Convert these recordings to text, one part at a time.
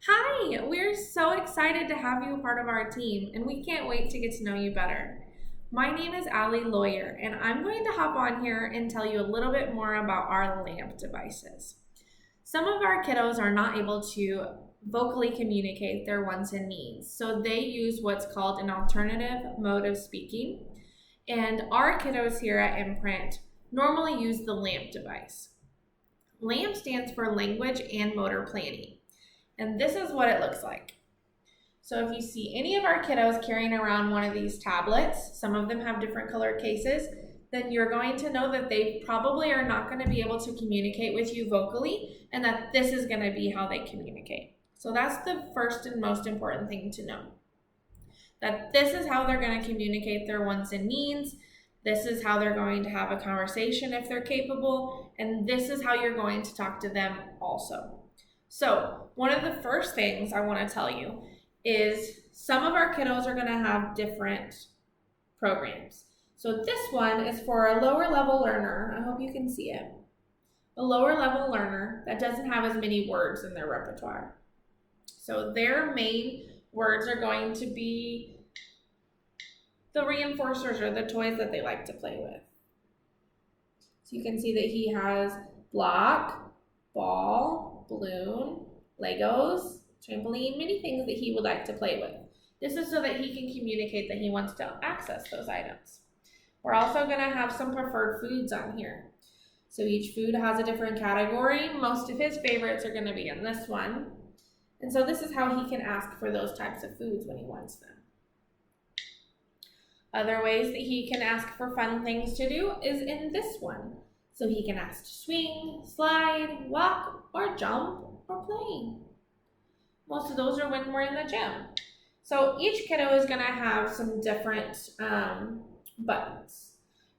Hi, we're so excited to have you a part of our team, and we can't wait to get to know you better. My name is Allie Lawyer, and I'm going to hop on here and tell you a little bit more about our LAMP devices. Some of our kiddos are not able to vocally communicate their wants and needs, so they use what's called an alternative mode of speaking. And our kiddos here at Imprint normally use the LAMP device. LAMP stands for Language and Motor Planning. And this is what it looks like. So if you see any of our kiddos carrying around one of these tablets, some of them have different colored cases, then you're going to know that they probably are not going to be able to communicate with you vocally, and that this is going to be how they communicate. So that's the first and most important thing to know. That this is how they're going to communicate their wants and needs. This is how they're going to have a conversation if they're capable, and this is how you're going to talk to them also. So one of the first things I want to tell you is some of our kiddos are going to have different programs. So this one is for a lower level learner. I hope you can see it. A lower level learner that doesn't have as many words in their repertoire. So their main words are going to be the reinforcers or the toys that they like to play with. So you can see that he has block, ball, balloon, Legos, trampoline, many things that he would like to play with. This is so that he can communicate that he wants to access those items. We're also going to have some preferred foods on here. So each food has a different category. Most of his favorites are going to be in this one. And so this is how he can ask for those types of foods when he wants them. Other ways that he can ask for fun things to do is in this one. So he can ask to swing, slide, walk, or jump, or play. Most of those are when we're in the gym. So each kiddo is going to have some different buttons.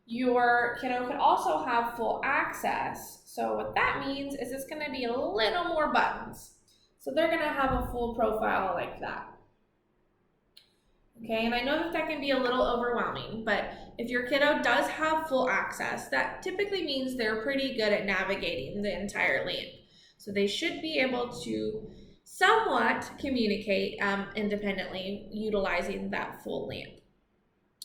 Your kiddo could also have full access. So what that means is it's going to be a little more buttons. So they're going to have a full profile like that. Okay, and I know that can be a little overwhelming, but if your kiddo does have full access, that typically means they're pretty good at navigating the entire LAMP. So they should be able to somewhat communicate independently utilizing that full LAMP.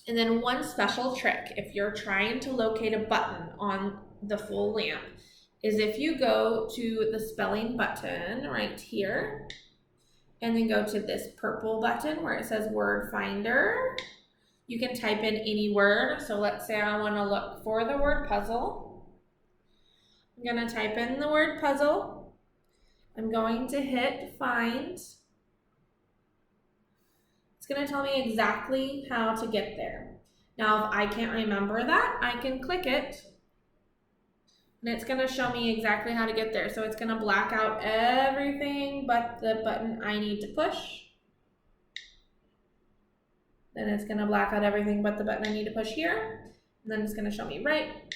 And then one special trick, if you're trying to locate a button on the full LAMP, is if you go to the spelling button right here, and then go to this purple button where it says Word Finder. You can type in any word. So let's say I want to look for the word puzzle. I'm going to type in the word puzzle. I'm going to hit Find. It's going to tell me exactly how to get there. Now, if I can't remember that, I can click it. And it's going to show me exactly how to get there. So it's going to black out everything but the button I need to push. Then it's going to black out everything but the button I need to push here. And then it's going to show me right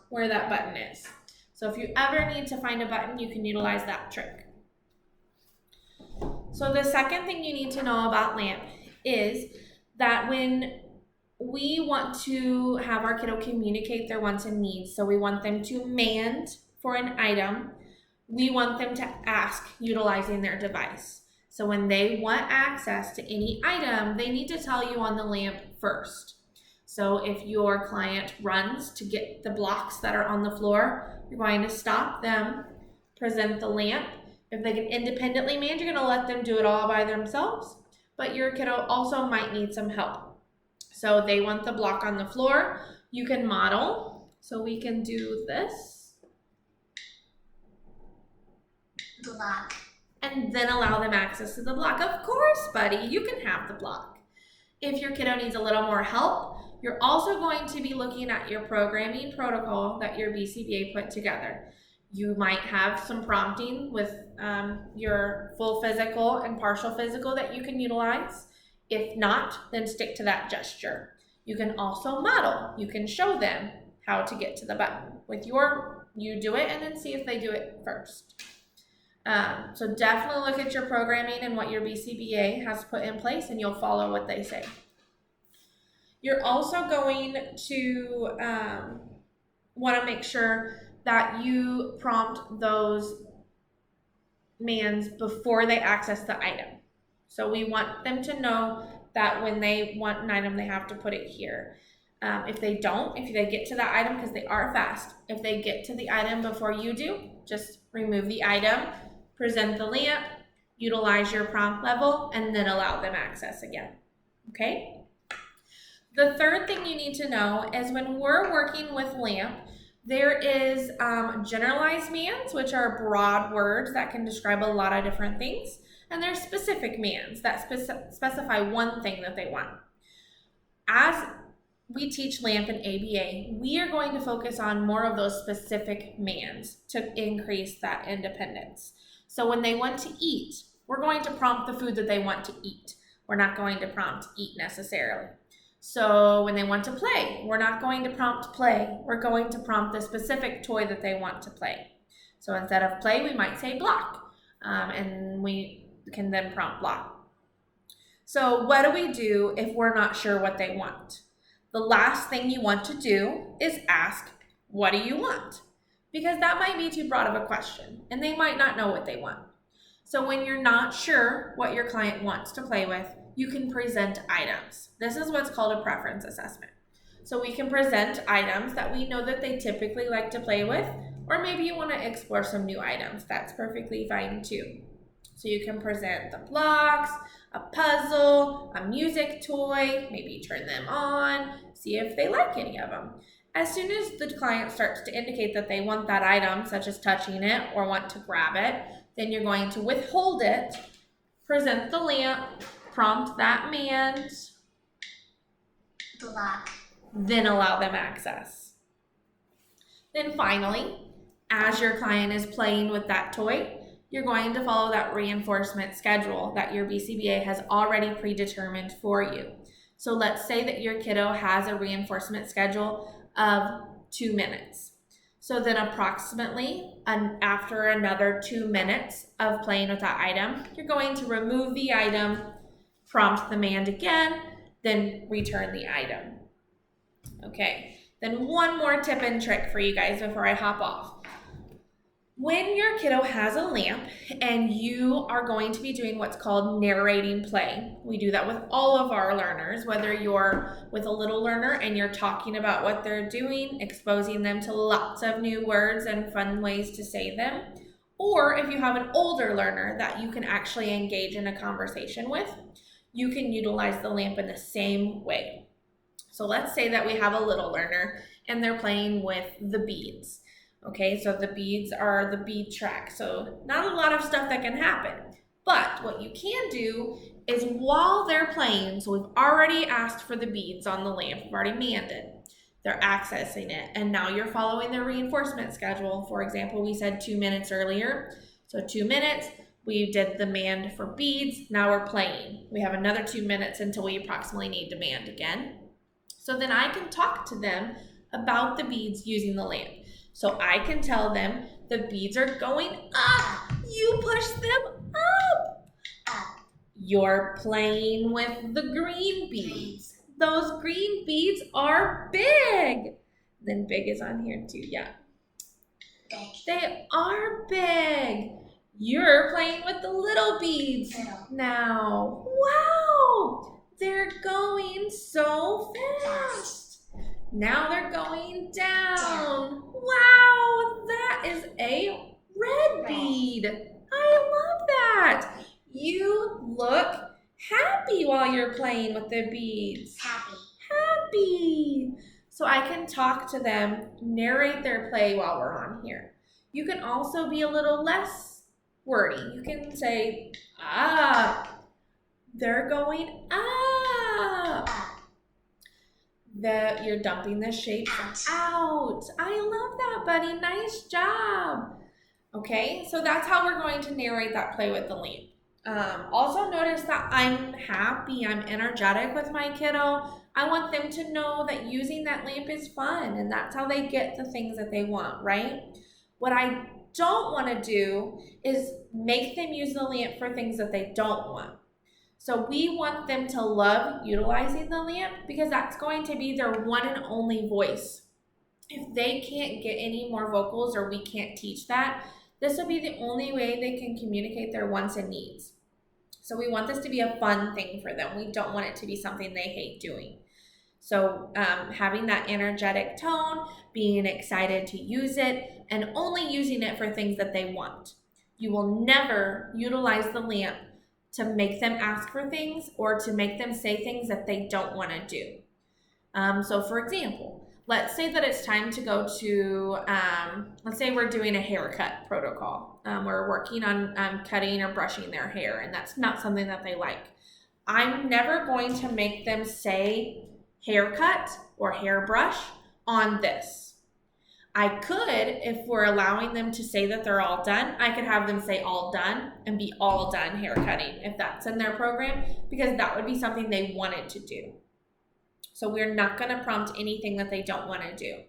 where that button is. So if you ever need to find a button, you can utilize that trick. So the second thing you need to know about LAMP is that when we want to have our kiddo communicate their wants and needs, so we want them to demand for an item, we want them to ask utilizing their device. So when they want access to any item, they need to tell you on the LAMP first. So if your client runs to get the blocks that are on the floor, you're going to stop them, present the LAMP. If they can independently manage, you're going to let them do it all by themselves, but your kiddo also might need some help. So they want the block on the floor. You can model. So we can do this. Block. And then allow them access to the block. Of course, buddy, you can have the block. If your kiddo needs a little more help, you're also going to be looking at your programming protocol that your BCBA put together. You might have some prompting with your full physical and partial physical that you can utilize. If not, then stick to that gesture. You can also model. You can show them how to get to the button. You do it and then see if they do it first. So definitely look at your programming and what your BCBA has put in place, and you'll follow what they say. You're also going to want to make sure that you prompt those commands before they access the item. So we want them to know that when they want an item, they have to put it here. If they don't, if they get to the item, because they are fast, if they get to the item before you do, just remove the item, present the lamp, utilize your prompt level, and then allow them access again. Okay? The third thing you need to know is when we're working with LAMP, there is generalized commands, which are broad words that can describe a lot of different things. And there's specific commands that specify one thing that they want. As we teach LAMP and ABA, we are going to focus on more of those specific commands to increase that independence. So when they want to eat, we're going to prompt the food that they want to eat. We're not going to prompt eat necessarily. So when they want to play, we're not going to prompt play. We're going to prompt the specific toy that they want to play. So instead of play, we might say block, and we can then prompt block. So what do we do if we're not sure what they want? The last thing you want to do is ask, what do you want? Because that might be too broad of a question, and they might not know what they want. So when you're not sure what your client wants to play with, you can present items. This is what's called a preference assessment. So we can present items that we know that they typically like to play with, or maybe you want to explore some new items. That's perfectly fine too. So you can present the blocks, a puzzle, a music toy, maybe turn them on, see if they like any of them. As soon as the client starts to indicate that they want that item, such as touching it or want to grab it, then you're going to withhold it, present the lamp, prompt that command, block, then allow them access. Then finally, as your client is playing with that toy, you're going to follow that reinforcement schedule that your BCBA has already predetermined for you. So let's say that your kiddo has a reinforcement schedule of 2 minutes. So then approximately after another 2 minutes of playing with that item, you're going to remove the item, prompt the command again, then return the item. Okay, then one more tip and trick for you guys before I hop off. When your kiddo has a lamp and you are going to be doing what's called narrating play, we do that with all of our learners, whether you're with a little learner and you're talking about what they're doing, exposing them to lots of new words and fun ways to say them, or if you have an older learner that you can actually engage in a conversation with, you can utilize the lamp in the same way. So let's say that we have a little learner and they're playing with the beads. Okay, so the beads are the bead track. So not a lot of stuff that can happen. But what you can do is while they're playing, so we've already asked for the beads on the lamp, we've already manned it. They're accessing it, and now you're following their reinforcement schedule. For example, we said 2 minutes earlier. So 2 minutes, we did the manned for beads, now we're playing. We have another 2 minutes until we approximately need to manned again. So then I can talk to them about the beads using the lamp. So I can tell them the beads are going up. You push them up. You're playing with the green beads. Those green beads are big. Then big is on here too, yeah. big, They are big. You're playing with the little beads little, now. Wow, they're going so fast. Now they're going down. Wow, that is a red bead. I love that. You look happy while you're playing with the beads. happy, Happy. So I can talk to them, narrate their play while we're on here. You can also be a little less wordy. You can say, up. They're going up. You're dumping the shapes out. I love that, buddy. Nice job. Okay, so that's how we're going to narrate that play with the lamp. Also notice that I'm happy, I'm energetic with my kiddo. I want them to know that using that lamp is fun, and that's how they get the things that they want, right? What I don't want to do is make them use the lamp for things that they don't want. So we want them to love utilizing the lamp because that's going to be their one and only voice. If they can't get any more vocals or we can't teach that, This will be the only way they can communicate their wants and needs. So we want this to be a fun thing for them. We don't want it to be something they hate doing. So having that energetic tone, being excited to use it, and only using it for things that they want. You will never utilize the lamp to make them ask for things or to make them say things that they don't want to do. So for example, let's say that it's time to go to, let's say we're doing a haircut protocol. We're working on cutting or brushing their hair, and that's not something that they like. I'm never going to make them say haircut or hairbrush on this. I could, if we're allowing them to say that they're all done, I could have them say all done and be all done haircutting if that's in their program, because that would be something they wanted to do. So we're not going to prompt anything that they don't want to do.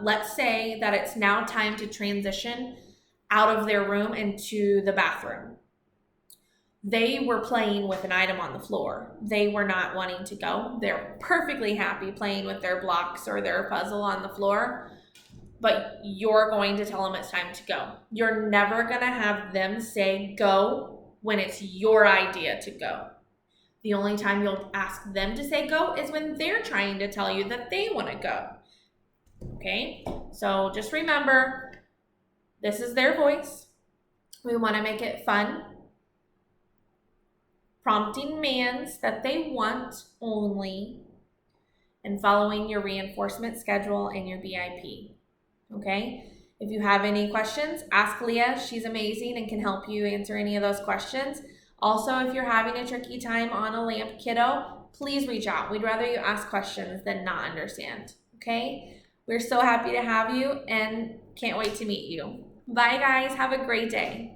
Let's say that it's now time to transition out of their room into the bathroom. They were playing with an item on the floor. They were not wanting to go. They're perfectly happy playing with their blocks or their puzzle on the floor, but you're going to tell them it's time to go. You're never going to have them say go when it's your idea to go. The only time you'll ask them to say go is when they're trying to tell you that they want to go. Okay? So just remember, this is their voice. We want to make it fun. Prompting demands that they want only, and following your reinforcement schedule and your BIP. Okay? If you have any questions, ask Leah. She's amazing and can help you answer any of those questions. Also, if you're having a tricky time on a lamp kiddo, please reach out. We'd rather you ask questions than not understand. Okay? We're so happy to have you and can't wait to meet you. Bye, guys. Have a great day.